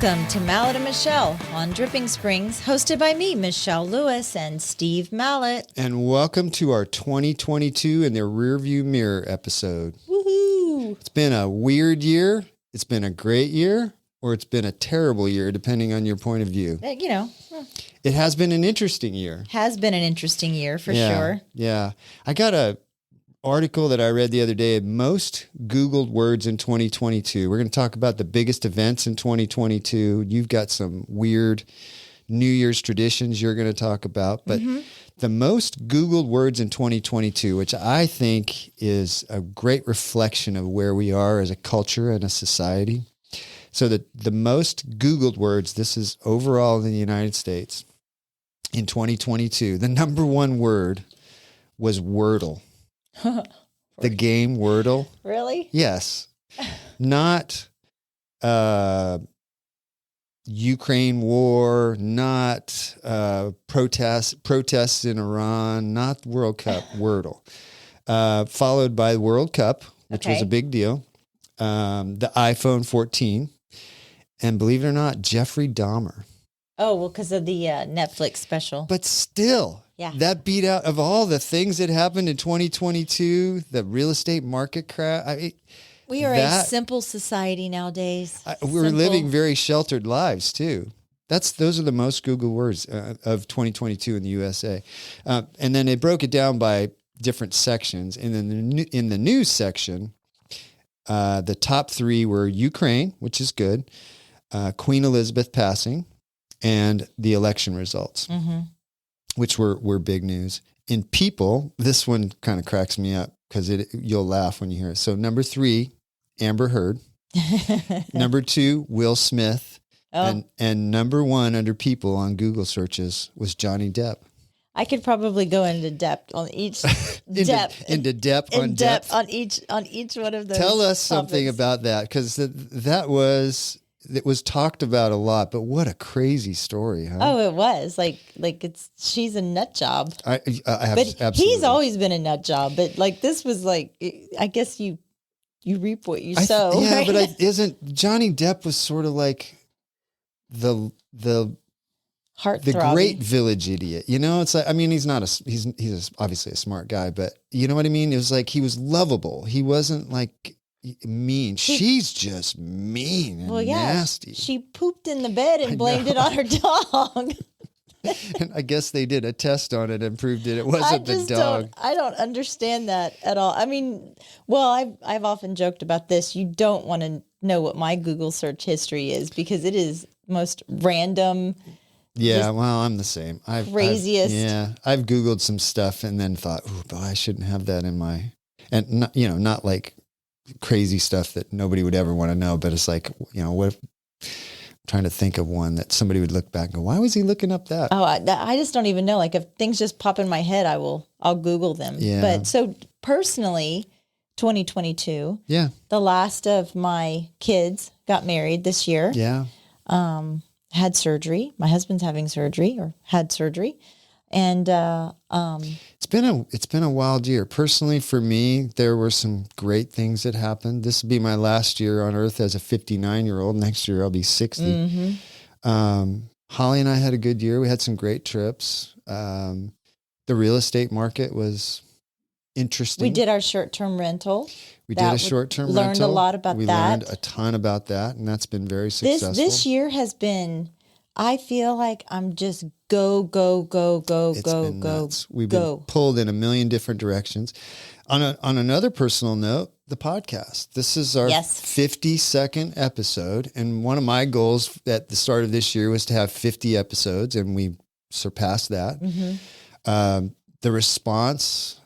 Welcome to Mallett and Michelle on Dripping Springs, hosted by me, Michelle Lewis, and Steve Mallett. And welcome to our 2022 in the Rearview Mirror episode. Woohoo! It's been a weird year, it's been a great year, or it's been a terrible year, depending on your point of view. It has been an interesting year. Has been an interesting year, for sure. Yeah. I got a article that I read the other day, most Googled words in 2022. We're going to talk about the biggest events in 2022. You've got some weird New Year's traditions you're going to talk about, but the most Googled words in 2022, which I think is a great reflection of where we are as a culture and a society. So the most Googled words, this is overall in the United States in 2022, the number one word was Wordle. The game Wordle. Really? Yes. Not Ukraine war, not protests in Iran, not World Cup, Wordle. Followed by the World Cup, which was a big deal. The iPhone 14. And believe it or not, Jeffrey Dahmer. Oh, well, because of the Netflix special. But still, that beat out of all the things that happened in 2022, the real estate market crash. We are a simple society nowadays. We're living very sheltered lives too. Those are the most Googled words of 2022 in the USA. And then they broke it down by different sections. And then in the news section, the top three were Ukraine, which is good, Queen Elizabeth passing, and the election results, which were big news. In people, this one kind of cracks me up because you'll laugh when you hear it. So number 3, Amber Heard. Number 2, Will Smith. And number 1 under people on Google searches was Johnny Depp. I could probably go into depth on each into depth on each one of those. Tell us something about that, because it was talked about a lot, but what a crazy story, huh? Oh, it was she's a nut job. Absolutely. He's always been a nut job, but this was I guess you reap what you sow. Yeah, right? but isn't Johnny Depp was sort of like the great village idiot, It's like, he's not he's obviously a smart guy, but you know what I mean? It was like he was lovable. He wasn't like mean. She's just mean and nasty. She pooped in the bed and blamed it on her dog. And I guess they did a test on it and proved it wasn't the dog. I don't understand that at all. I've often joked about this. You don't want to know what my Google search history is, because it is most random. Yeah, well, I'm the same. Craziest. I've Googled some stuff and then thought, oh, boy, I shouldn't have that in my, and not, not like crazy stuff that nobody would ever want to know, but it's like, what if, I'm trying to think of one that somebody would look back and go, why was he looking up that? Oh, I just don't even know. If things just pop in my head, I'll Google them. Yeah. But so personally, 2022, the last of my kids got married this year. Yeah. Had surgery. My husband's having surgery, or had surgery. And it's been a wild year. Personally, for me, there were some great things that happened. This will be my last year on earth as a 59-year-old. Next year, I'll be 60. Holly and I had a good year. We had some great trips. The real estate market was interesting. We did our short-term rental. We did a short-term rental. Learned a lot about that. We learned a ton about that, and that's been very successful. This year has been, I feel like I'm just go. We've been pulled in a million different directions. On another personal note, the podcast. This is our 52nd episode, and one of my goals at the start of this year was to have 50 episodes, and we surpassed that. The response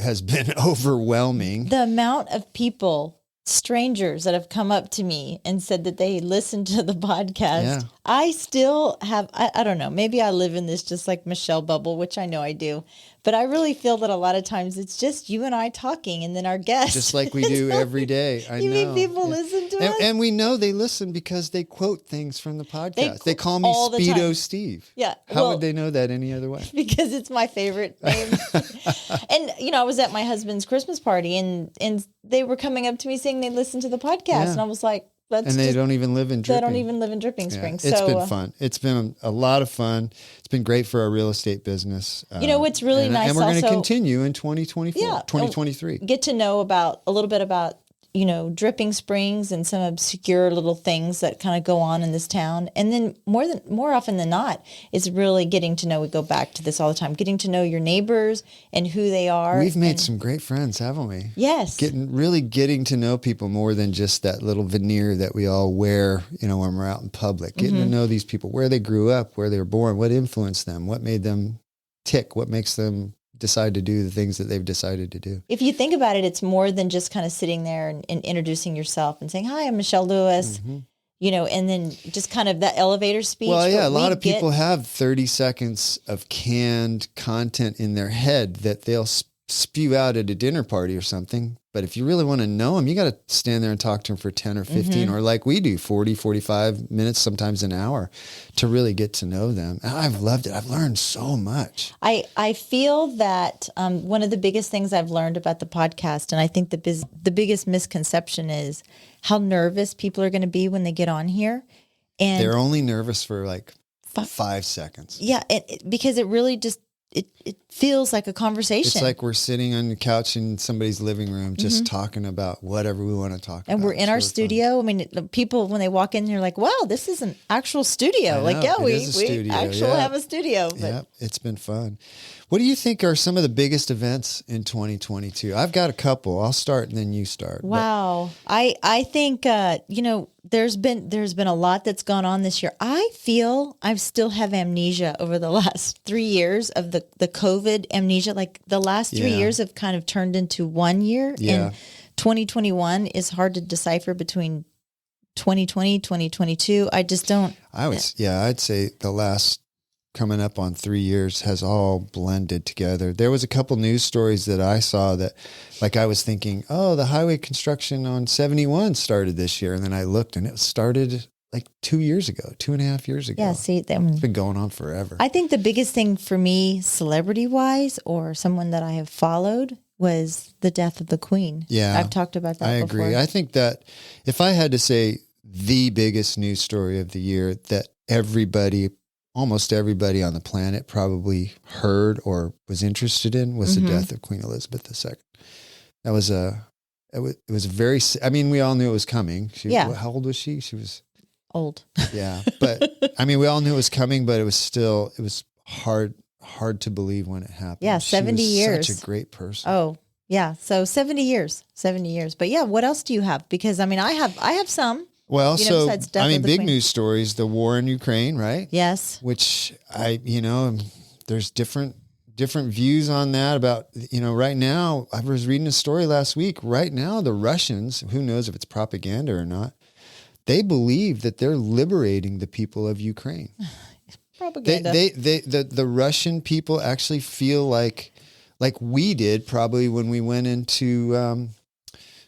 has been overwhelming. The amount of people, strangers, that have come up to me and said that they listened to the podcast. Yeah. I still have, I don't know, maybe I live in this just like Michelle bubble, which I know I do. But I really feel that a lot of times it's just you and I talking, and then our guests. Just like we do every day. I know. You mean people listen to us? And we know they listen because they quote things from the podcast. They call me Speedo Steve. Yeah. How would they know that any other way? Because it's my favorite name. And, I was at my husband's Christmas party, and they were coming up to me saying they listened to the podcast. Yeah. And I was like, that's and they just, don't even live in Dripping. they don't even live in Dripping Yeah, Springs. it's So been fun. It's been a lot of fun. It's been great for our real estate business. you know what's really nice and we're going to also- continue in 2024, Yeah. 2023. get to know about a little bit about, you know, Dripping Springs and some obscure little things that kind of go on in this town. And then more often than not, it's really getting to know, we go back to this all the time, getting to know your neighbors and who they are. We've made some great friends, haven't we? Yes. Really getting to know people more than just that little veneer that we all wear, you know, when we're out in public. Getting to know these people, where they grew up, where they were born, what influenced them, what made them tick, what makes them decide to do the things that they've decided to do. If you think about it, it's more than just kind of sitting there and introducing yourself and saying, hi, I'm Michelle Lewis, you know, and then just kind of that elevator speech. Well, yeah, But a lot we of people have 30 seconds of canned content in their head that they'll spew out at a dinner party or something. But if you really want to know them, you got to stand there and talk to them for 10 or 15, or like we do, 40, 45 minutes, sometimes an hour, to really get to know them. And I've loved it. I've learned so much. I feel that one of the biggest things I've learned about the podcast, and I think the biggest misconception is how nervous people are going to be when they get on here. And They're only nervous for like 5 seconds. yeah, because it really just, it feels like a conversation. It's like we're sitting on the couch in somebody's living room, just talking about whatever we want to talk about. And we're in It's our really studio. fun. I mean, the people, when they walk in, they're like, wow, this is an actual studio. I Like, know, yeah, it we is a studio, actually yeah. have a studio. But Yeah, it's been fun. What do you think are some of the biggest events in 2022? I've got a couple. I'll start and then you start. But wow. I think, you know, there's been a lot that's gone on this year. I feel I still have amnesia over the last 3 years of the COVID amnesia. Like the last 3 Yeah. years have kind of turned into 1 year. Yeah. And 2021 is hard to decipher between 2020, 2022. I just don't. I'd say the last coming up on 3 years has all blended together. There was a couple news stories that I saw that, like, I was thinking, oh, the highway construction on 71 started this year. And then I looked and it started like 2 years ago, 2.5 years ago. Yeah, see, It's been going on forever. I think the biggest thing for me, celebrity-wise, or someone that I have followed, was the death of the Queen. Yeah. I've talked about that before. I agree. I think that if I had to say the biggest news story of the year that almost everybody on the planet probably heard or was interested in was the death of Queen Elizabeth II. That was it was a very, I mean, we all knew it was coming. How old was she? She was Old. Yeah. But I mean, we all knew it was coming, but it was hard to believe when it happened. Yeah, 70 she was years. Such a great person. Oh, yeah. So 70 years. But yeah, what else do you have? Because I mean, I have some. Well, You know, so besides death I of mean, the big Queen. news stories: the war in Ukraine, right? Yes. Which there's different views on that. About right now, I was reading a story last week. Right now, the Russians, who knows if it's propaganda or not, they believe that they're liberating the people of Ukraine. Propaganda. The Russian people actually feel like we did probably when we went into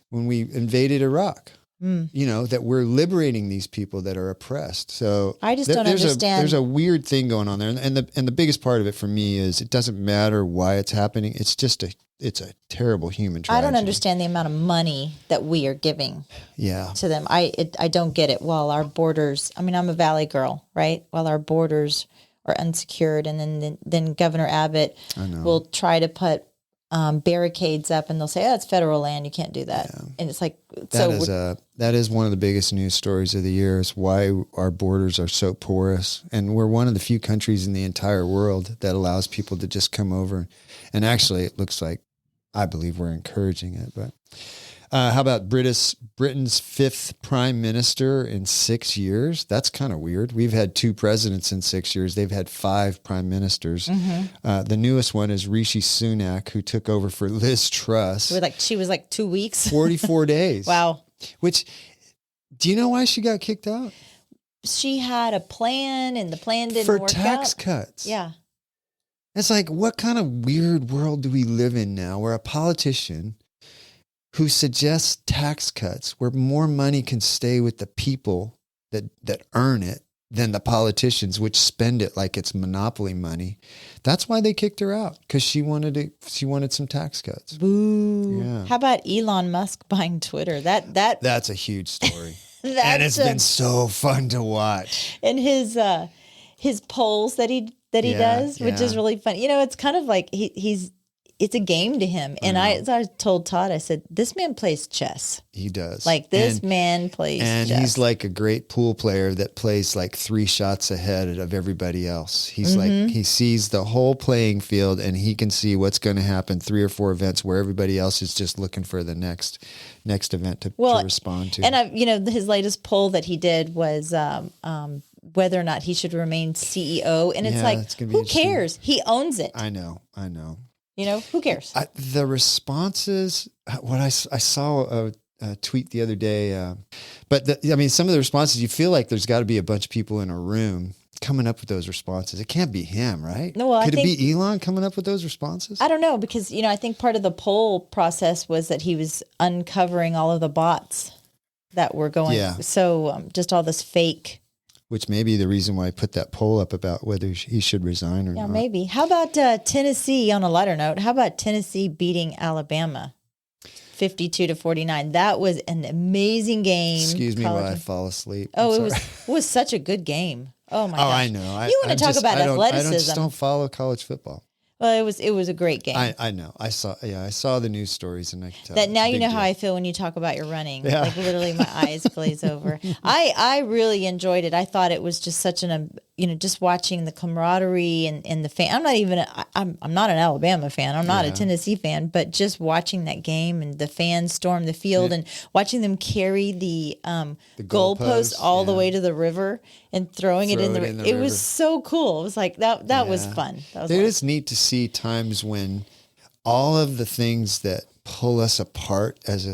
when we invaded Iraq. That we're liberating these people that are oppressed. So I just don't understand. There's a weird thing going on there, and the biggest part of it for me is it doesn't matter why it's happening. It's just it's a terrible human tragedy. I don't understand the amount of money that we are giving to them. I don't get it. While our borders, I mean, I'm a Valley girl, right? While our borders are unsecured, and then Governor Abbott will try to put barricades up, and they'll say, "Oh, it's federal land. You can't do that." Yeah. And it's like, that is one of the biggest news stories of the year is why our borders are so porous. And we're one of the few countries in the entire world that allows people to just come over. And actually, it looks like, I believe we're encouraging it. But how about Britain's fifth prime minister in 6 years? That's kind of weird. We've had 2 presidents in 6 years. They've had 5 prime ministers. The newest one is Rishi Sunak, who took over for Liz Truss. She was like 2 weeks. 44 days. Wow. Which, do you know why she got kicked out? She had a plan, and the plan didn't work out. For tax cuts. Yeah. It's like, what kind of weird world do we live in now where a politician who suggests tax cuts where more money can stay with the people that earn it than the politicians, which spend it like it's monopoly money. That's why they kicked her out, because she wanted some tax cuts. Boo. Yeah. How about Elon Musk buying Twitter? That's a huge story. And it's been so fun to watch. And his polls that he does, which is really fun. You know, it's kind of like it's a game to him. And I told Todd, I said, this man plays chess. He does. Like this man plays chess. And he's like a great pool player that plays like 3 shots ahead of everybody else. He's like, he sees the whole playing field and he can see what's going to happen 3 or 4 events where everybody else is just looking for the next event to respond to. And his latest poll that he did was, whether or not he should remain CEO. And it's like, who cares? He owns it. I know. You know, who cares? The responses, I saw a tweet the other day, some of the responses, you feel like there's got to be a bunch of people in a room coming up with those responses. It can't be him, right? No, well, Could it be Elon coming up with those responses? I don't know, because, I think part of the poll process was that he was uncovering all of the bots that were going. Yeah. So just all this fake. Which may be the reason why I put that poll up about whether he should resign or not. Yeah, maybe. How about Tennessee, on a lighter note, how about Tennessee beating Alabama 52-49? That was an amazing game. Excuse me while I fall asleep. It was such a good game. Oh, my gosh. I know. You want to talk about athleticism. I just don't follow college football. Well, it was a great game. I know. I saw the news stories and I could tell. That now you know how I feel when you talk about your running. Yeah. Like literally my eyes glaze over. I really enjoyed it. I thought it was just such just watching the camaraderie and the fan. I'm not an Alabama fan. I'm not a Tennessee fan, but just watching that game and the fans storm the field and watching them carry the goalpost all the way to the river and throwing it in the river. It was so cool. It was like that was fun. It is neat to see times when all of the things that pull us apart as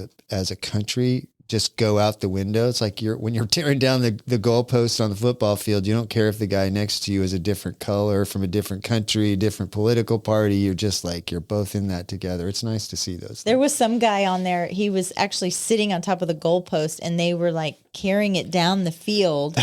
a country just go out the window. It's like when you're tearing down the goalposts on the football field, you don't care if the guy next to you is a different color, from a different country, different political party. You're just like, you're both in that together. It's nice to see those. There was some guy on there. He was actually sitting on top of the goalpost and they were like carrying it down the field.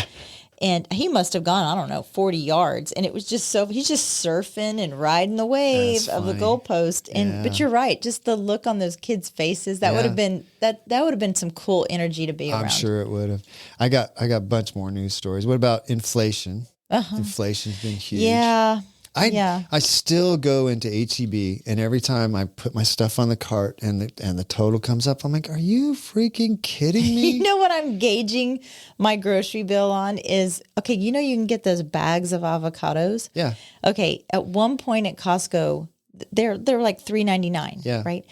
And he must have gone, 40 yards. And it was just he's just surfing and riding the wave of the goalpost. But you're right. Just the look on those kids' faces, that would have been, that would have been some cool energy to be around. I'm sure it would have. I got a bunch more news stories. What about inflation? Inflation's been huge. Yeah. I still go into HEB, and every time I put my stuff on the cart and the total comes up, I'm like, are you freaking kidding me? You know what I'm gauging my grocery bill on is, okay, you can get those bags of avocados? Yeah. Okay, at one point at Costco, they're like $3.99, right?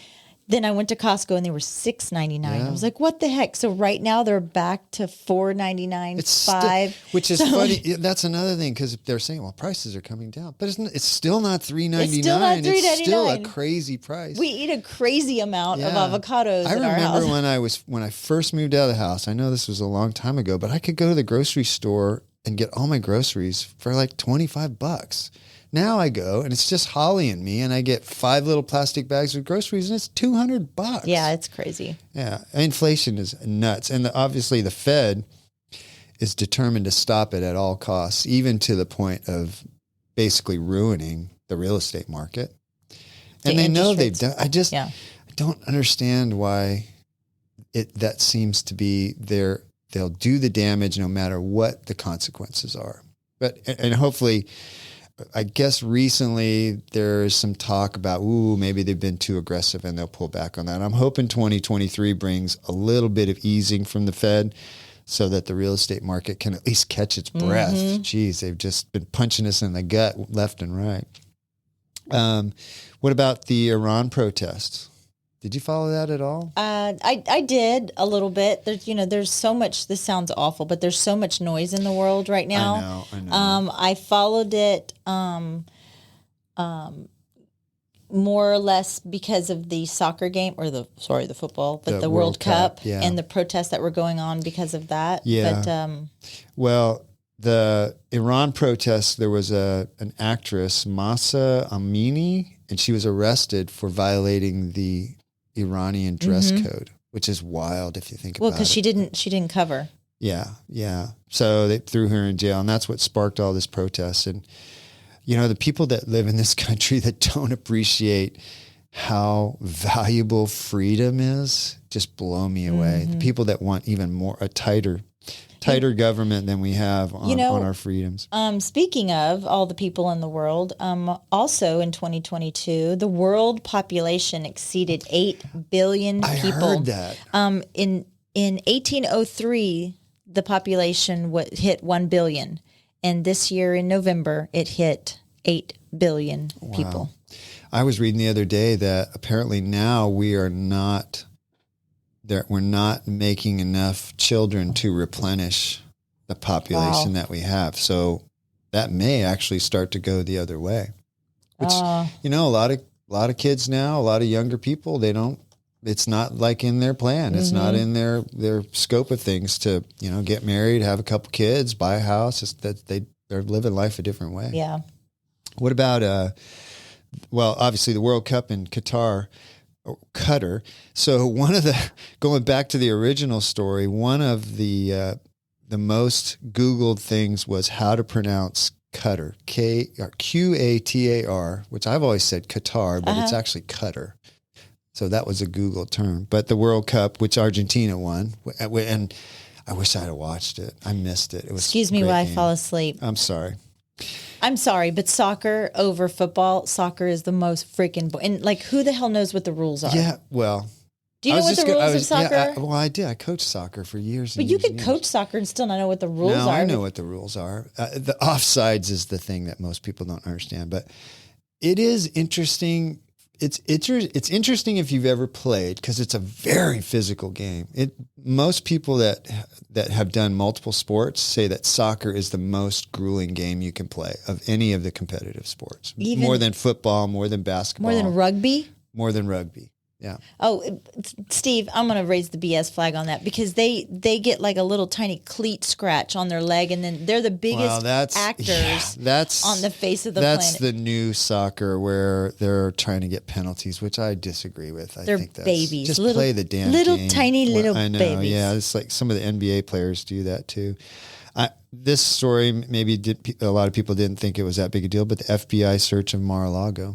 Then I went to Costco and they were $6.99. Yeah. I was like, what the heck? So right now they're back to $4.99, $5. Which is funny. That's another thing, because they're saying, well, prices are coming down. But it's still not $3.99. It's still not $3.99. It's still a crazy price. We eat a crazy amount of avocados I in our house. remember when I first moved out of the house, I know this was a long time ago, but I could go to the grocery store and get all my groceries for like $25. Now I go and it's just Holly and me, and I get 5 little plastic bags of groceries and it's $200. Yeah, it's crazy. Yeah, inflation is nuts, and obviously the Fed is determined to stop it at all costs, even to the point of basically ruining the real estate market. And they know they've done. I don't understand why that seems to be they'll do the damage no matter what the consequences are. And hopefully, I guess recently there's some talk about, maybe they've been too aggressive and they'll pull back on that. I'm hoping 2023 brings a little bit of easing from the Fed so that the real estate market can at least catch its breath. Jeez, they've just been punching us in the gut left and right. What about the Iran protests? Did you follow that at all? I did a little bit. There's so much, this sounds awful, but there's so much noise in the world right now. I know. I followed it more or less because of the soccer game, or the football, but the World Cup and the protests that were going on because of that. Yeah. But, the Iran protests, there was an actress, Masa Amini, and she was arrested for violating the Iranian dress code, which is wild if you think about it. Well, because she didn't cover. Yeah. So they threw her in jail, and that's what sparked all this protest. And the people that live in this country that don't appreciate how valuable freedom is just blow me away. The people that want even more, a tighter government than we have on our freedoms. Speaking of all the people in the world, also in 2022, the world population exceeded 8 billion people. I heard that. In 1803, the population hit 1 billion. And this year in November, it hit 8 billion people. I was reading the other day that apparently now we're not making enough children to replenish the population that we have. So that may actually start to go the other way. Which a lot of kids now, a lot of younger people, it's not like in their plan. It's not in their scope of things to, get married, have a couple kids, buy a house. It's that they're living life a different way. Yeah. What about obviously the World Cup in Qatar. So going back to the original story, one of the most Googled things was how to pronounce Qatar, Qatar, which I've always said Qatar, but it's actually Qatar. So that was a Google term. But the World Cup, which Argentina won, and I wish I'd have watched it. I missed it. It was Excuse me while I fall asleep. I'm sorry. I'm sorry, but soccer over football, soccer is the most freaking and who the hell knows what the rules are? Yeah, well. Do you know what the rules of soccer are? I did. I coached soccer for years. But you could coach soccer and still not know what the rules are. I know what the rules are. The offsides is the thing that most people don't understand. But it is interesting. It's interesting if you've ever played because it's a very physical game. Most people that have done multiple sports say that soccer is the most grueling game you can play of any of the competitive sports. More than football, more than basketball. More than rugby? More than rugby. Yeah. Oh, Steve, I'm going to raise the BS flag on that because they get like a little tiny cleat scratch on their leg, and then they're the biggest actors on the face of the planet. That's the new soccer where they're trying to get penalties, which I disagree with. I think that's babies. Just play the damn game. Tiny little I know, babies. Yeah, it's like some of the NBA players do that too. This story, maybe a lot of people didn't think it was that big a deal, but the FBI search of Mar-a-Lago,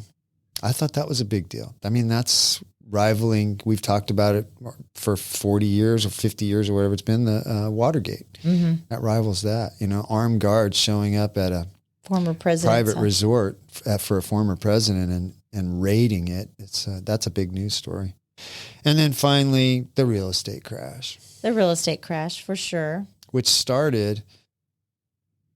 I thought that was a big deal. I mean, that's rivaling, we've talked about it for 40 years or 50 years or whatever it's been, the Watergate. That rivals that. Armed guards showing up at a former president private resort for a former president and raiding it. That's a big news story. And then finally, the real estate crash. The real estate crash, for sure. Which started,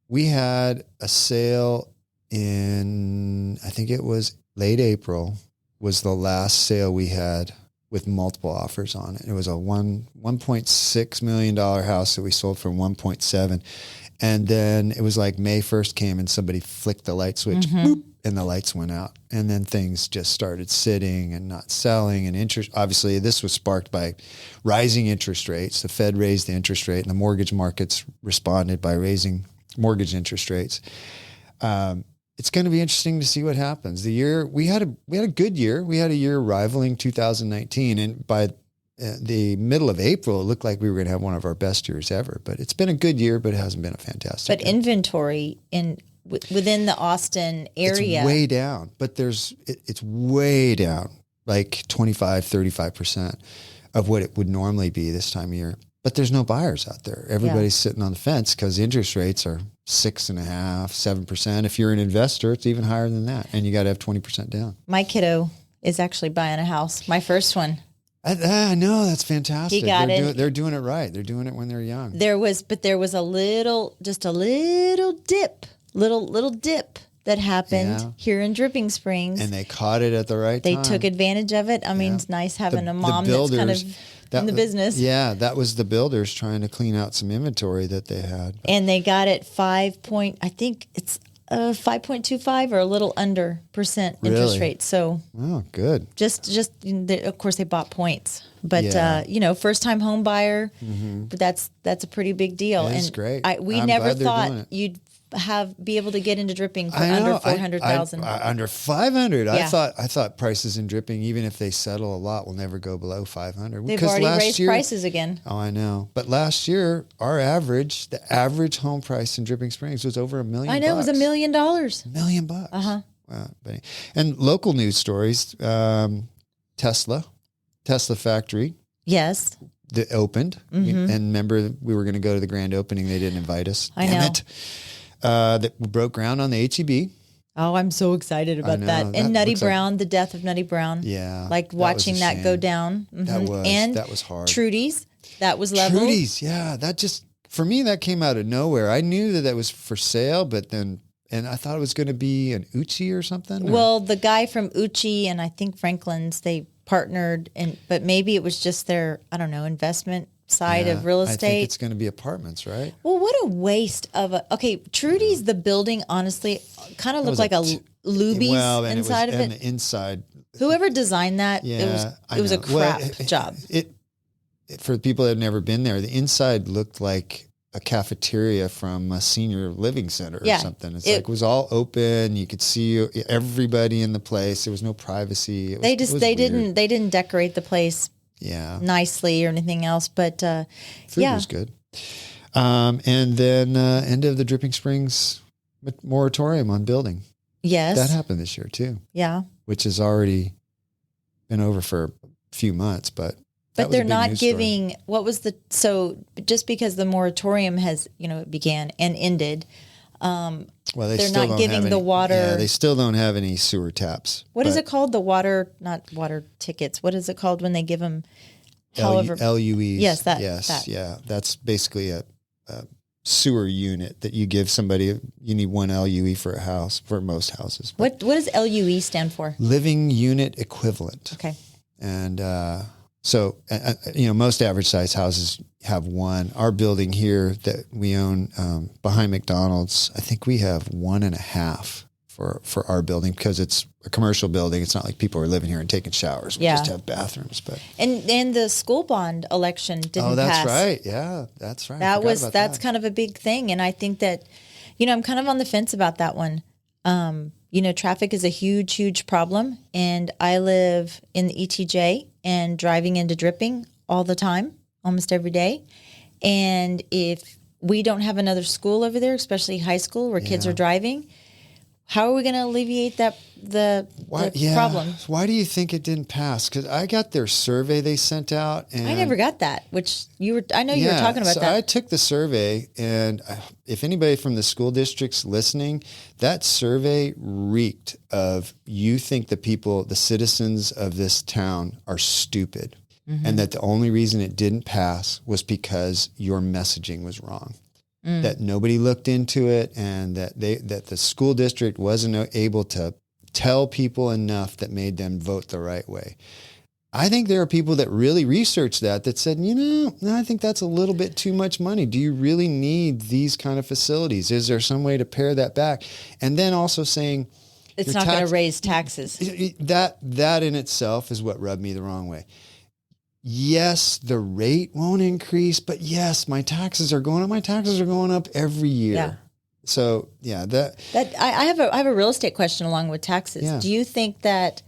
we had a sale in, I think it was late April, was the last sale we had with multiple offers on it. It was a $1.6 million house that we sold for 1.7. And then it was like May 1st came and somebody flicked the light switch, boop, and the lights went out. And then things just started sitting and not selling. And interest, obviously this was sparked by rising interest rates. The Fed raised the interest rate and the mortgage markets responded by raising mortgage interest rates. It's going to be interesting to see what happens. The year we had a good year. We had a year rivaling 2019, and by the middle of April, it looked like we were going to have one of our best years ever. But it's been a good year, but it hasn't been a fantastic. But inventory within the Austin area, it's way down. But it's way down, like 25-35% of what it would normally be this time of year. But there's no buyers out there. Everybody's sitting on the fence because interest rates are 6.5%, 7%. If you're an investor, it's even higher than that. And you got to have 20% down. My kiddo is actually buying a house. My first one. I know. That's fantastic. He got it. They're doing it right. They're doing it when they're young. There was a little dip that happened here in Dripping Springs. And they caught it at the right time. They took advantage of it. I mean, it's nice having a mom that's kind of in the business. Yeah, that was the builders trying to clean out some inventory that they had. And they got it 5.25 or a little under % interest rate. So, oh, good. Just of course they bought points, but first time home buyer. But that's a pretty big deal. That's great. We never thought you'd be able to get into Dripping for under 400,000. Under 500. Yeah. I thought prices in Dripping, even if they settle a lot, will never go below 500. They've already raised prices again. Oh, I know. But last year, the average home price in Dripping Springs was over $1 million. I know, it was $1 million. $1 million. And local news stories, Tesla factory. Yes. That opened. And remember, we were going to go to the grand opening. They didn't invite us. Damn it. That broke ground on the HEB. Oh, I'm so excited about that. And Nutty Brown, the death of Nutty Brown. Yeah. Like watching that go down. That was hard. Trudy's, that was leveled. Trudy's, yeah. That just, for me, that came out of nowhere. I knew that was for sale, but then, and I thought it was going to be an Uchi or something. Well, the guy from Uchi and I think Franklin's, they partnered, but maybe it was just their, I don't know, investment side of real estate. I think it's going to be apartments, right? Well, what a waste of Trudy's, the building, honestly, kind of looked like a Luby's inside of it. And the inside. Whoever designed that, it was a crap job. For the people that have never been there, the inside looked like a cafeteria from a senior living center or something. It was all open. You could see everybody in the place. There was no privacy. They didn't decorate the place nicely or anything else, but food was good. And then end of the Dripping Springs moratorium on building. Yes, that happened this year too. Yeah, which has already been over for a few months, but they're not giving. Story. What was just because the moratorium has it began and ended. They're not giving the water. Yeah, they still don't have any sewer taps. What is it called? The water, not water tickets. What is it called when they give them? LUEs. Yes, that. Yeah. That's basically a sewer unit that you give somebody. You need one LUE for a house, for most houses. What does LUE stand for? Living Unit Equivalent. Okay. And so, most average size houses have one. Our building here that we own behind McDonald's, I think we have 1.5 for our building because it's a commercial building. It's not like people are living here and taking showers. We just have bathrooms. But and the school bond election didn't pass. Oh, that's right. Yeah, that's right. That's kind of a big thing. And I think that, I'm kind of on the fence about that one. Traffic is a huge, huge problem. And I live in the ETJ and driving into Dripping all the time, almost every day. And if we don't have another school over there, especially high school where kids are driving, how are we going to alleviate the problem? Why do you think it didn't pass? Because I got their survey they sent out. And I never got that, which I know you were talking about that. I took the survey, and if anybody from the school district's listening, that survey reeked of you think the citizens of this town are stupid, and that the only reason it didn't pass was because your messaging was wrong. That nobody looked into it, and that the school district wasn't able to tell people enough that made them vote the right way. I think there are people that really researched that said, I think that's a little bit too much money. Do you really need these kind of facilities? Is there some way to pare that back? And then also saying it's not going to raise taxes. That in itself is what rubbed me the wrong way. Yes, the rate won't increase, but yes, my taxes are going up. My taxes are going up every year. Yeah. So I have a real estate question along with taxes. Yeah. Do you think that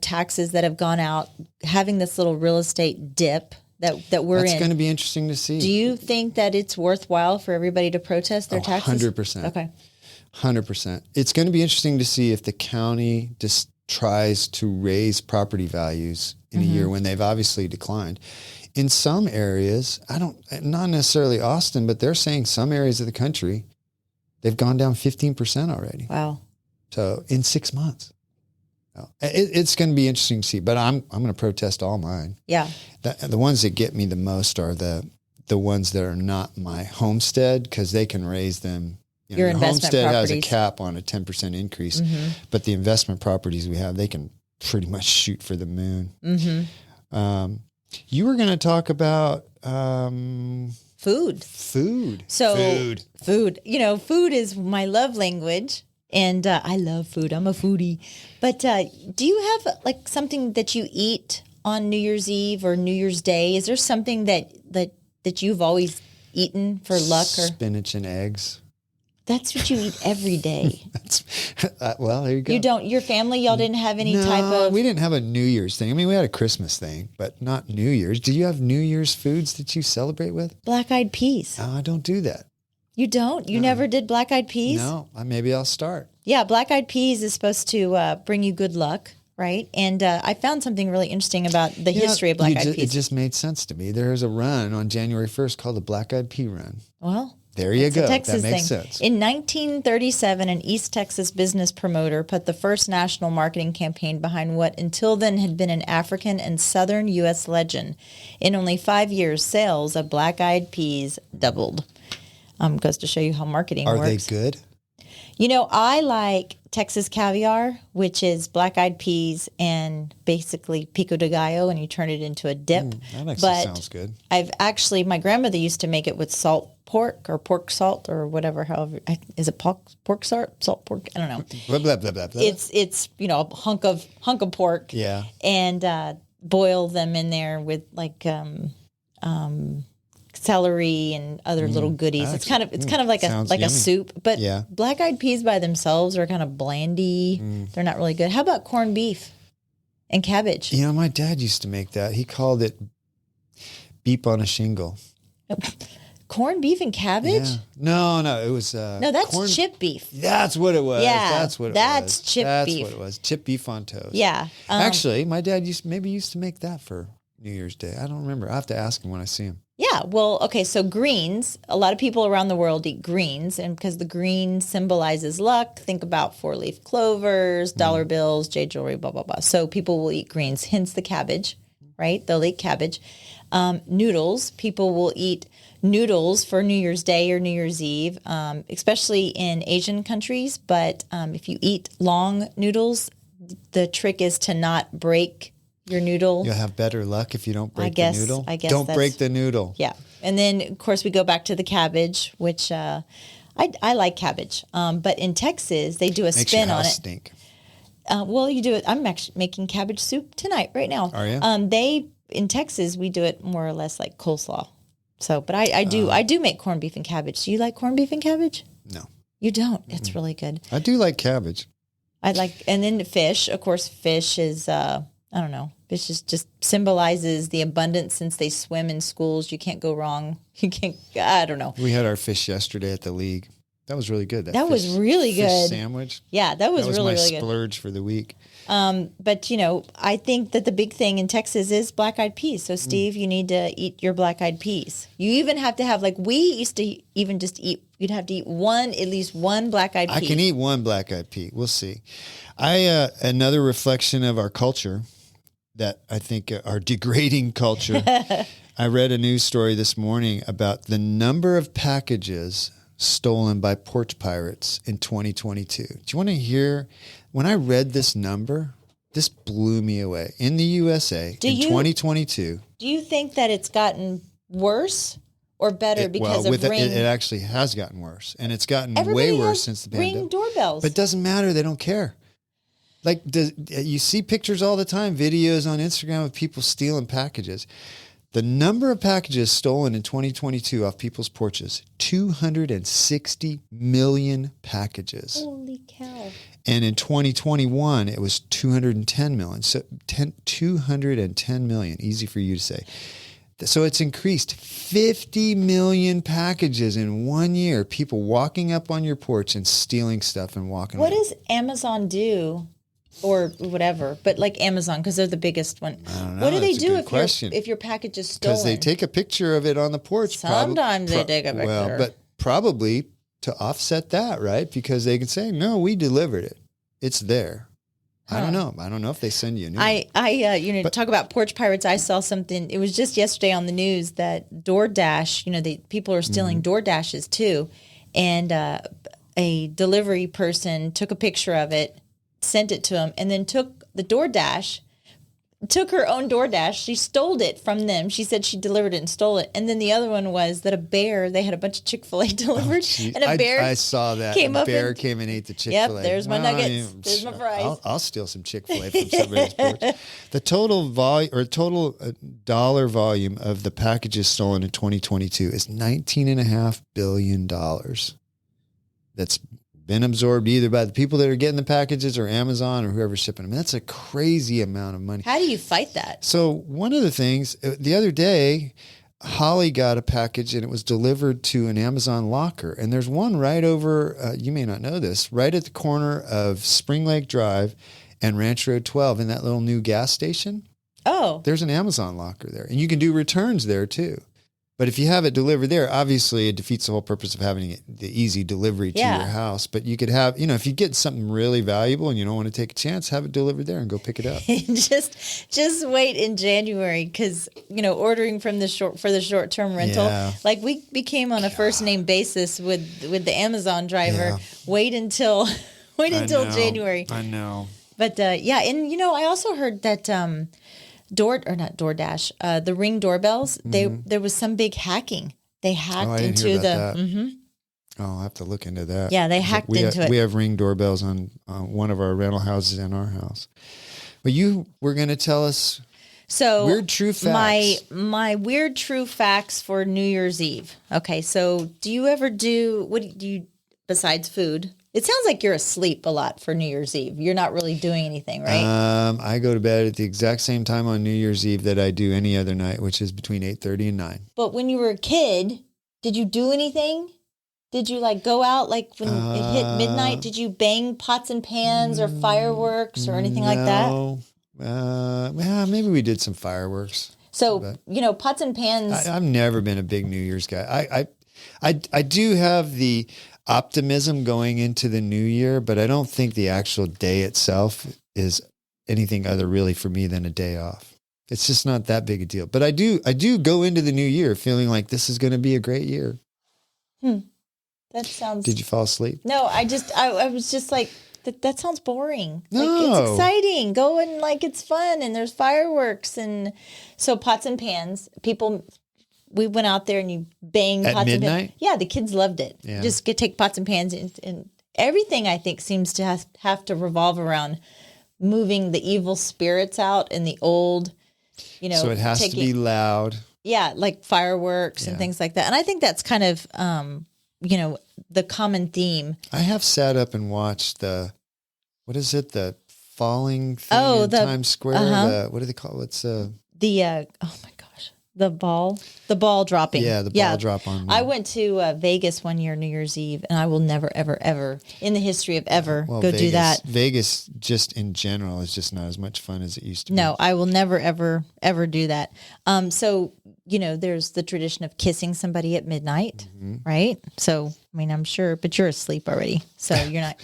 taxes that have gone out, having this little real estate dip that we're in, that's going to be interesting to see. Do you think that it's worthwhile for everybody to protest their taxes? 100%. Okay. 100%. It's going to be interesting to see if the county just tries to raise property values in a year when they've obviously declined. In some areas, not necessarily Austin, but they're saying some areas of the country, they've gone down 15% already. Wow. So in 6 months. It's going to be interesting to see, but I'm going to protest all mine. Yeah. The ones that get me the most are the ones that are not my homestead, because they can raise them. Your investment homestead properties has a cap on a 10% increase, but the investment properties we have, they can pretty much shoot for the moon. You were going to talk about food. Food. Food. Food is my love language, and I love food. I'm a foodie. But do you have something that you eat on New Year's Eve or New Year's Day? Is there something that you've always eaten for luck? Or spinach and eggs. That's what you eat every day. Well, there you go. Your family, y'all didn't have any type of... we didn't have a New Year's thing. I mean, we had a Christmas thing, but not New Year's. Do you have New Year's foods that you celebrate with? Black-eyed peas. Oh, I don't do that. You don't? You never did black-eyed peas? No, maybe I'll start. Yeah, black-eyed peas is supposed to bring you good luck, right? And I found something really interesting about the history of black-eyed peas. It just made sense to me. There's a run on January 1st called the Black-Eyed Pea Run. Well, there you go. Texas that makes thing. sense. In 1937, an East Texas business promoter put the first national marketing campaign behind what until then had been an African and Southern U.S. legend. In only 5 years, sales of black-eyed peas doubled. Goes to show you how marketing works. Are they good? You know, I like Texas caviar, which is black-eyed peas and basically pico de gallo, and you turn it into a dip. That actually sounds good. My grandmother used to make it with salt pork or pork salt or whatever, however, is it pork salt pork? I don't know. Blah, blah, blah, blah, blah. It's, you know, a hunk of pork. Yeah. And boil them in there with like celery and other little goodies. It's kind of like a soup, but black-eyed peas by themselves are kind of blandy. They're not really good. How about corned beef and cabbage? You know, my dad used to make that. He called it beep on a shingle. Corned beef and cabbage? Yeah. No, it was no, that's chip beef. That's what it was. Yeah, that's chip beef. That's what it was. Chip beef on toast. Yeah. Actually, my dad used to make that for New Year's Day. I don't remember. I have to ask him when I see him. Yeah, well, okay, so greens, a lot of people around the world eat greens, and because the green symbolizes luck, think about four-leaf clovers, dollar bills, jade jewelry, blah, blah, blah. So people will eat greens, hence the cabbage, right? They'll eat cabbage. Noodles, people will eat noodles for New Year's Day or New Year's Eve, especially in Asian countries. But if you eat long noodles, the trick is to not break your noodle. You'll have better luck if you don't break the noodle. I guess don't break the noodle. Yeah. And then, of course, we go back to the cabbage, which I like cabbage. But in Texas, they do a Makes spin your on house it. Stink. Well, you do it. I'm actually making cabbage soup tonight, right now. Are you? In Texas, we do it more or less like coleslaw. So, but I do make corned beef and cabbage. Do you like corned beef and cabbage? No. You don't? It's really good. I do like cabbage. And then fish. Of course, fish is, I don't know. Fish just symbolizes the abundance since they swim in schools. You can't go wrong. I don't know. We had our fish yesterday at the league. That was really good. That was really good. Fish sandwich. Yeah, that was really, really good. That was my splurge for the week. But, you know, I think that the big thing in Texas is black-eyed peas. So, Steve, you need to eat your black-eyed peas. You even have to have, like, we used to even just eat, you'd have to eat at least one black-eyed pea. I can eat one black-eyed pea. We'll see. Another reflection of our culture that I think our degrading culture. I read a news story this morning about the number of packages stolen by porch pirates in 2022. Do you want to hear? When I read this number, this blew me away. In the USA, 2022. Do you think that it's gotten worse or better because of Ring? It actually has gotten worse, and it's gotten way worse since the pandemic. Ring doorbells. But it doesn't matter. They don't care. Like, you see pictures all the time, videos on Instagram of people stealing packages. The number of packages stolen in 2022 off people's porches, 260 million packages. Holy cow. And in 2021, it was 210 million. So 210 million, easy for you to say. So it's increased 50 million packages in 1 year. People walking up on your porch and stealing stuff and walking away. What does Amazon do? Or whatever, but like Amazon, because they're the biggest one. I don't know. What do they do if your package is stolen? Because they take a picture of it on the porch. Sometimes they take a picture. Well, but probably to offset that, right? Because they can say, no, we delivered it. It's there. I don't know. I don't know if they send you a new one. Talk about porch pirates. I saw something. It was just yesterday on the news that DoorDash, people are stealing DoorDashes too. And a delivery person took a picture of it, sent it to him, and then took her own DoorDash. She stole it from them. She said she delivered it and stole it. And then the other one was that they had a bunch of Chick-fil-A delivered. And a bear I saw that. Came a bear came and ate the Chick-fil-A. Yep, there's my nuggets. There's my fries. I'll steal some Chick-fil-A from somebody's porch. The total dollar volume of the packages stolen in 2022 is $19.5 billion. That's been absorbed either by the people that are getting the packages or Amazon or whoever's shipping them. That's a crazy amount of money. How do you fight that? So one of the things, the other day, Holly got a package and it was delivered to an Amazon locker. And there's one right over, you may not know this, right at the corner of Spring Lake Drive and Ranch Road 12 in that little new gas station. Oh. There's an Amazon locker there. And you can do returns there too. But if you have it delivered there, obviously it defeats the whole purpose of having the easy delivery to your house. But you could have, if you get something really valuable and you don't want to take a chance, have it delivered there and go pick it up. just wait in January because, ordering for the short-term rental, like we became on a first name basis with the Amazon driver. Yeah. Wait until January. I know. But and I also heard that not DoorDash, the Ring doorbells, there was some big hacking. They hacked into the. Oh, I'll have to look into that. Yeah, they hacked into it. We have Ring doorbells on one of our rental houses in our house. But you were going to tell us weird true facts. My weird true facts for New Year's Eve. Okay, so do you ever what do you besides food? It sounds like you're asleep a lot for New Year's Eve. You're not really doing anything, right? I go to bed at the exact same time on New Year's Eve that I do any other night, which is between 8:30 and 9. But when you were a kid, did you do anything? Did you go out when it hit midnight? Did you bang pots and pans or fireworks or anything like that? No. Maybe we did some fireworks. So, pots and pans. I've never been a big New Year's guy. I do have the optimism going into the new year, but I don't think the actual day itself is anything other really for me than a day off. It's just not that big a deal. But I do go into the new year feeling like this is going to be a great year. That sounds. Did you fall asleep? No, I was just like, that sounds boring. No. It's exciting. Go and it's fun and there's fireworks and so pots and pans. We went out there and you bang at pots midnight? and pans. Yeah, the kids loved it. Yeah. Just take pots and pans and everything I think seems to have to revolve around moving the evil spirits out and the old, So it has to be loud. Yeah, like fireworks and things like that. And I think that's kind of, the common theme. I have sat up and watched the falling thing in Times Square? What do they call it? It's oh my gosh, the ball dropping. Yeah, the ball drop on. I went to Vegas one year, New Year's Eve, and I will never, ever, ever in the history of ever do that. Vegas, just in general, is just not as much fun as it used to be. No, I will never, ever, ever do that. So there's the tradition of kissing somebody at midnight, right? So, I'm sure, but you're asleep already, so you're not.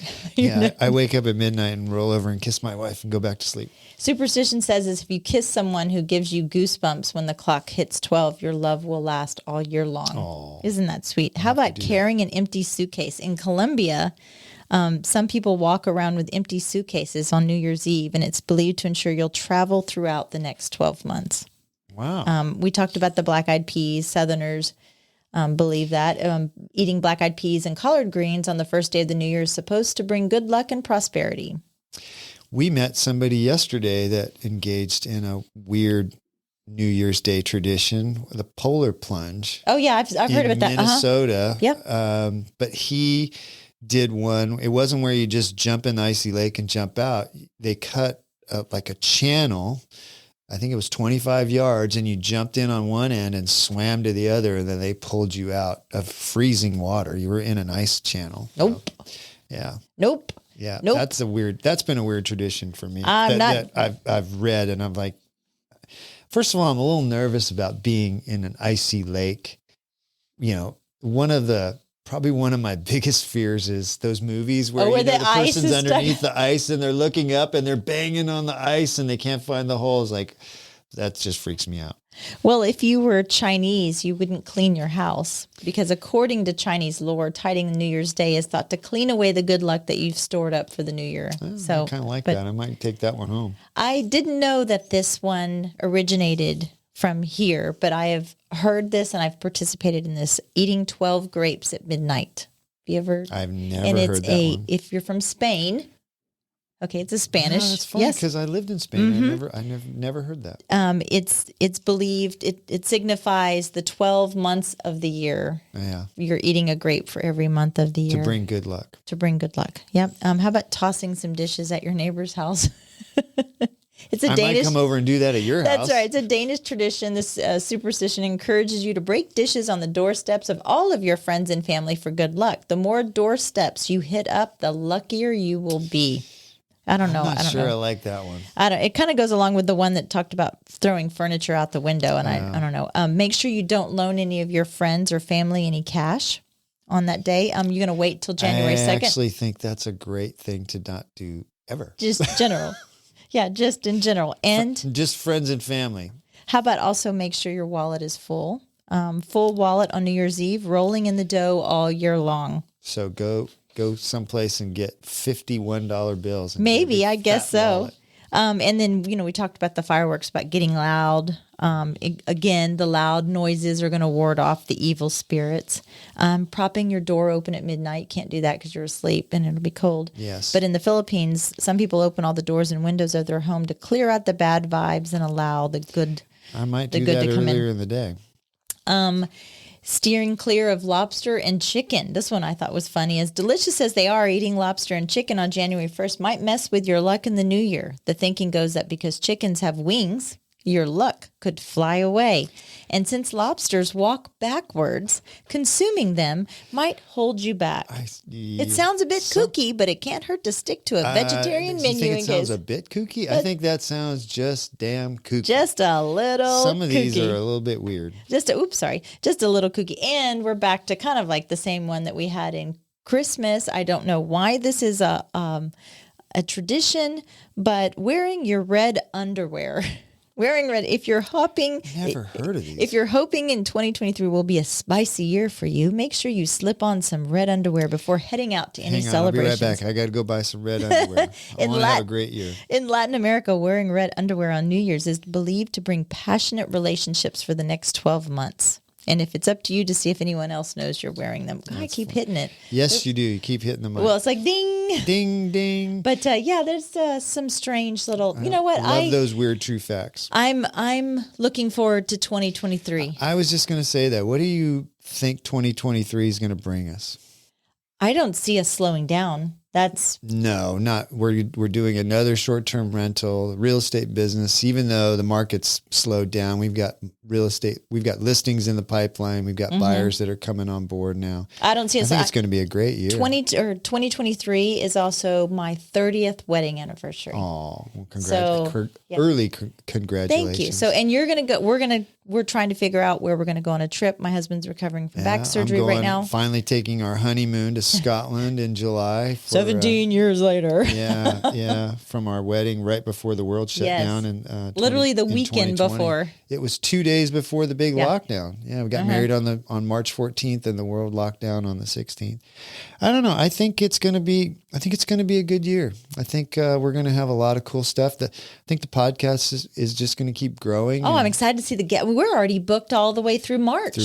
I wake up at midnight and roll over and kiss my wife and go back to sleep. Superstition says if you kiss someone who gives you goosebumps when the clock hits 12, your love will last all year long. Oh, isn't that sweet? How about carrying an empty suitcase? In Colombia, some people walk around with empty suitcases on New Year's Eve, and it's believed to ensure you'll travel throughout the next 12 months. Wow. We talked about the black-eyed peas. Southerners believe that. Eating black-eyed peas and collard greens on the first day of the new year is supposed to bring good luck and prosperity. We met somebody yesterday that engaged in a weird New Year's Day tradition, the polar plunge. Oh, yeah. I've heard about that. Minnesota. Yep. But he did one. It wasn't where you just jump in the icy lake and jump out. They cut like a channel. I think it was 25 yards, and you jumped in on one end and swam to the other, and then they pulled you out of freezing water. You were in an ice channel. Nope. Yeah. Nope. Yeah. Nope. That's been a weird tradition for me. That I've read, and I'm like, first of all, I'm a little nervous about being in an icy lake. Probably one of my biggest fears is those movies where the person's underneath the ice and they're looking up and they're banging on the ice and they can't find the holes. Like, that just freaks me out. Well, if you were Chinese, you wouldn't clean your house because according to Chinese lore, tiding New Year's Day is thought to clean away the good luck that you've stored up for the new year. I kind of like that. I might take that one home. I didn't know that this one originated from here, but I have heard this and I've participated in this, eating 12 grapes at midnight. Have you ever? I've never heard that one. If you're from Spain, okay, it's a Spanish. No, that's funny because I lived in Spain. Mm-hmm. I never heard that. It's believed it signifies the 12 months of the year. Yeah, you're eating a grape for every month of the year to bring good luck. Yep. How about tossing some dishes at your neighbor's house? It's a I Danish. might come over and do that at your house. That's right. It's a Danish tradition. This superstition encourages you to break dishes on the doorsteps of all of your friends and family for good luck. The more doorsteps you hit up, the luckier you will be. I don't know. I'm not sure know. I like that one. It kind of goes along with the one that talked about throwing furniture out the window, and I don't know. Make sure you don't loan any of your friends or family any cash on that day. You're going to wait till January 2nd. I actually think that's a great thing to not do ever. Just general. Yeah, just in general. And just friends and family. How about also make sure your wallet is full? Full wallet on New Year's Eve, rolling in the dough all year long. So go someplace and get $51 bills. Maybe, I guess so. And then, we talked about the fireworks, about getting loud. Again, the loud noises are going to ward off the evil spirits. Propping your door open at midnight. Can't do that because you're asleep and it'll be cold. Yes. But in the Philippines, some people open all the doors and windows of their home to clear out the bad vibes and allow the good. I might do that earlier in the day. Steering clear of lobster and chicken. This one I thought was funny. As delicious as they are, eating lobster and chicken on January 1st might mess with your luck in the new year. The thinking goes that because chickens have wings, your luck could fly away. And since lobsters walk backwards, consuming them might hold you back. It sounds a bit kooky, but it can't hurt to stick to a vegetarian menu. You think it sounds a bit kooky? I think that sounds just damn kooky. Just a little Some of these kooky. are a little bit weird. Just a little kooky. And we're back to kind of like the same one that we had in Christmas. I don't know why this is a tradition, but wearing your red underwear. Wearing red, if you're hoping... Never heard of these. If you're hoping in 2023 will be a spicy year for you, make sure you slip on some red underwear before heading out to any celebrations. I'll be right back. I got to go buy some red underwear. I want to have a great year. In Latin America, wearing red underwear on New Year's is believed to bring passionate relationships for the next 12 months. And if it's up to you to see if anyone else knows you're wearing them. God, I keep hitting it. Yes, you do. You keep hitting them. Well, it's like ding. Ding, ding. But there's some strange little, you know what? I love those weird true facts. I'm looking forward to 2023. I was just going to say that. What do you think 2023 is going to bring us? I don't see us slowing down. No, not. We're doing another short-term rental, real estate business. Even though the market's slowed down, we've got real estate. We've got listings in the pipeline. We've got buyers that are coming on board now. I don't see us. I think it's going to be a great year. 2023 is also my 30th wedding anniversary. Oh, well, early congratulations! Thank you. So, and you're going to go. We're trying to figure out where we're going to go on a trip. My husband's recovering from back surgery right now. Finally taking our honeymoon to Scotland in July. 17 years later. yeah. From our wedding right before the world shut down. And literally the weekend before. It was 2 days before the big lockdown. Yeah, we got married on March 14th and the world locked down on the 16th. I don't know. I think it's going to be a good year. I think we're going to have a lot of cool stuff. I think the podcast is just going to keep growing. Oh, I'm excited to see we're already booked all the way through March.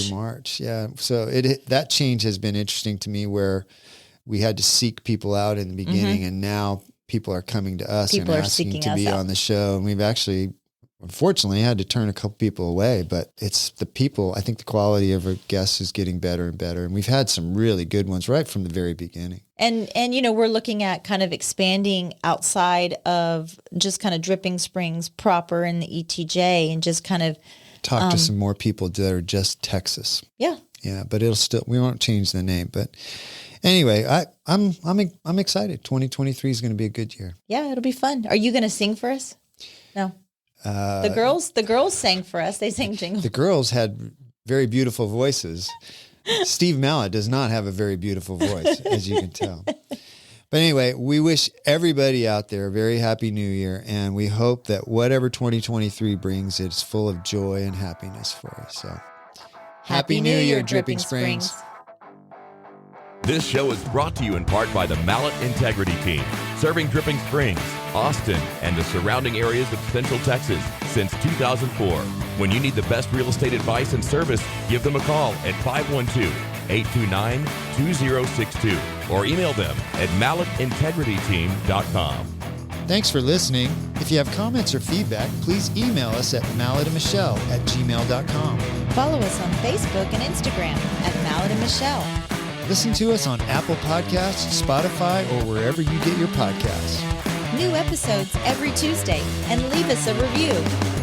Yeah. So that change has been interesting to me, where we had to seek people out in the beginning, and now people are coming to us and asking to be on the show. And we've actually, unfortunately, had to turn a couple people away, but it's the people. I think the quality of our guests is getting better and better. And we've had some really good ones right from the very beginning. And we're looking at kind of expanding outside of just kind of Dripping Springs proper in the ETJ, and just kind of talk to some more people that are just Texas. Yeah. Yeah. But we won't change the name, but anyway, I'm excited. 2023 is going to be a good year. Yeah, it'll be fun. Are you going to sing for us? No. The girls sang for us. They sang jingle. The girls had very beautiful voices. Steve Mallett does not have a very beautiful voice, as you can tell. But anyway, we wish everybody out there a very happy new year, and we hope that whatever 2023 brings, it's full of joy and happiness for us. So, Happy New Year, Dripping Springs. This show is brought to you in part by the Mallett Integrity Team, serving Dripping Springs, Austin, and the surrounding areas of Central Texas since 2004. When you need the best real estate advice and service, give them a call at 512-829-2062 or email them at mallettintegrityteam.com. Thanks for listening. If you have comments or feedback, please email us at malletandmichelle@gmail.com. Follow us on Facebook and Instagram at Mallett and Michelle. Listen to us on Apple Podcasts, Spotify, or wherever you get your podcasts. New episodes every Tuesday, and leave us a review.